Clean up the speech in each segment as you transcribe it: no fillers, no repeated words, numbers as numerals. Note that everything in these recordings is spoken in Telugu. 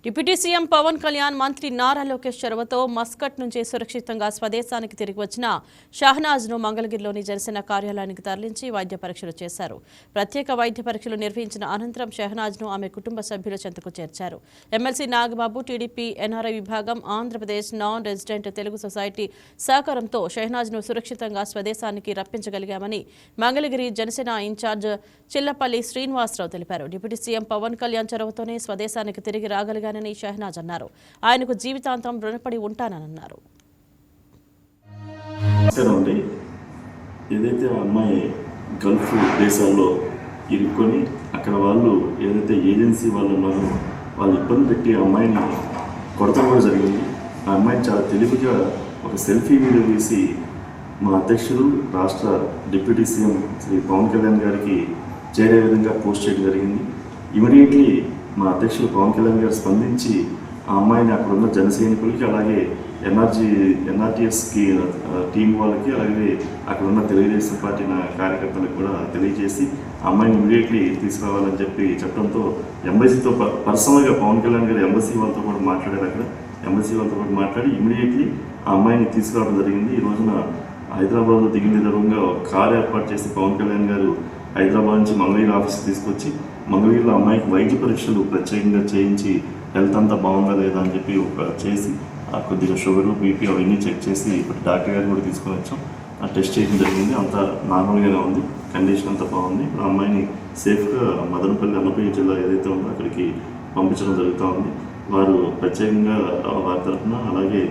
డిప్యూటీ సీఎం పవన్ కళ్యాణ్ మంత్రి నారా లోకేష్ చొరవతో మస్కట్ నుంచి సురక్షితంగా స్వదేశానికి తిరిగి వచ్చిన షహనాజ్ను మంగళగిరిలోని జనసేన కార్యాలయానికి తరలించి వైద్య పరీక్షలు చేశారు. ప్రత్యేక వైద్య పరీక్షలు నిర్వహించిన అనంతరం షహనాజ్ను ఆమె కుటుంబ సభ్యుల చెంతకు చేర్చారు. ఎమ్మెల్సీ నాగబాబు, టీడీపీ ఎన్ఆర్ఐ విభాగం, Andhra Pradesh non resident Telugu society సహకారంతో షహనాజ్ను సురక్షితంగా స్వదేశానికి రప్పించగలిగామని మంగళగిరి జనసేన ఇన్ఛార్జ్ చిల్లపల్లి శ్రీనివాసరావు తెలిపారు. డిప్యూటీ సీఎం పవన్ కళ్యాణ్ చొరవతోనే స్వదేశానికి తిరిగి రాగలిగారు షహనాజ్ అన్నారు. ఆయనకు జీవితాంతం రుణపడి ఉంటానన్నారు. ఏదైతే అమ్మాయి గల్ఫ్ దేశాల్లో ఇరుక్కొని అక్కడ వాళ్ళు ఏదైతే ఏజెన్సీ వాళ్ళు ఉన్నారో వాళ్ళు ఇబ్బంది పెట్టి ఆ అమ్మాయిని కొడత కూడా జరిగింది. ఆ అమ్మాయిని చాలా తెలివిగా ఒక సెల్ఫీ వీడియో తీసి మా అధ్యక్షుడు రాష్ట్ర డిప్యూటీ సీఎం శ్రీ పవన్ కళ్యాణ్ గారికి చేరే విధంగా పోస్ట్ చేయడం జరిగింది. ఇమీడియట్లీ మా అధ్యక్షులు పవన్ కళ్యాణ్ గారు స్పందించి ఆ అమ్మాయిని అక్కడ ఉన్న జన సైనికులకి, అలాగే ఎన్ఆర్టీఎస్కి టీం వాళ్ళకి, అలాగే అక్కడ ఉన్న తెలుగుదేశం పార్టీ కార్యకర్తలకు కూడా తెలియజేసి ఆ అమ్మాయిని ఇమీడియట్లీ తీసుకురావాలని చెప్పడంతో ఎంబసీతో పర్సనల్గా పవన్ కళ్యాణ్ గారు ఎంబసీ వాళ్ళతో కూడా మాట్లాడారు. అక్కడ ఎంబసీ వాళ్ళతో కూడా మాట్లాడి ఇమీడియట్లీ ఆ అమ్మాయిని తీసుకురావడం జరిగింది. ఈ రోజున హైదరాబాద్లో దిగిన విధంగా కారు ఏర్పాటు చేసి పవన్ కళ్యాణ్ గారు హైదరాబాద్ నుంచి మంగళగిరి ఆఫీస్కి తీసుకొచ్చి మంగళగిరిలో అమ్మాయికి వైద్య పరీక్షలు ప్రత్యేకంగా చేయించి హెల్త్ అంతా బాగుందా లేదా అని చెప్పి చేసి కొద్దిగా షుగరు, బీపీ అవన్నీ చెక్ చేసి ఇప్పుడు డాక్టర్ గారు కూడా తీసుకొని వచ్చాం. టెస్ట్ చేయడం జరిగింది. అంతా నార్మల్గానే ఉంది, కండిషన్ అంతా బాగుంది. ఇప్పుడు అమ్మాయిని సేఫ్గా మదనపల్లి అన్నపయ్య జిల్లా ఏదైతే ఉందో అక్కడికి పంపించడం జరుగుతూ ఉంది. వారు ప్రత్యేకంగా వారి తరఫున, అలాగే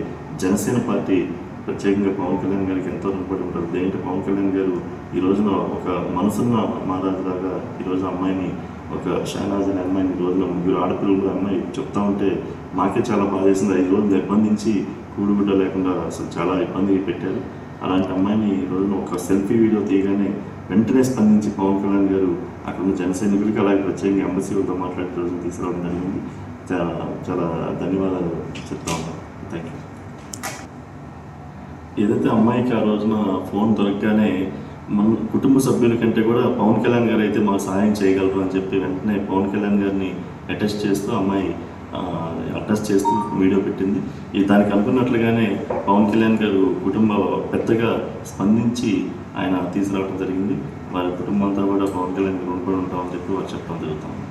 జనసేన పార్టీ ప్రత్యేకంగా పవన్ కళ్యాణ్ గారికి ఎంతో రుణపడి ఉంటారు. దేంటే పవన్ కళ్యాణ్ గారు ఈ రోజున ఒక మనసున్న మహారాజులాగా ఈరోజు అమ్మాయిని, ఒక షహనాజ్ అనే అమ్మాయిని ఈ రోజున ముగ్గురు ఆడపిల్లలు అమ్మాయి చెప్తా ఉంటే మాకే చాలా బాధ వేసింది. 5 రోజులు నిర్బంధించి కూడుగుడ్డ లేకుండా అసలు చాలా ఇబ్బంది పెట్టారు. అలాంటి అమ్మాయిని ఈ రోజున ఒక సెల్ఫీ వీడియో తీయగానే వెంటనే స్పందించి పవన్ కళ్యాణ్ గారు అక్కడ ఉన్న జన సైనికులకి, అలాగే ప్రత్యేకంగా ఎంబసీ వాళ్ళతో మాట్లాడే రోజులు తీసుకురావడం జరిగింది. చాలా ధన్యవాదాలు చెప్తా ఉన్నాను. Thank you. ఏదైతే అమ్మాయికి ఆ రోజున ఫోన్ దొరకగానే మన కుటుంబ సభ్యుల కంటే కూడా పవన్ కళ్యాణ్ గారు అయితే మాకు సహాయం చేయగలరు అని చెప్పి వెంటనే పవన్ కళ్యాణ్ గారిని అటెస్ట్ చేస్తూ అమ్మాయి అటెస్ట్ చేస్తూ వీడియో పెట్టింది. దానికి అనుకున్నట్లుగానే పవన్ కళ్యాణ్ గారు కుటుంబ పెద్దగా స్పందించి ఆయన తీసుకురావడం జరిగింది. వారి కుటుంబంతో కూడా పవన్ కళ్యాణ్ గారు రుణపడి ఉంటామని చెప్పి వారు చెప్పడం జరుగుతుంది.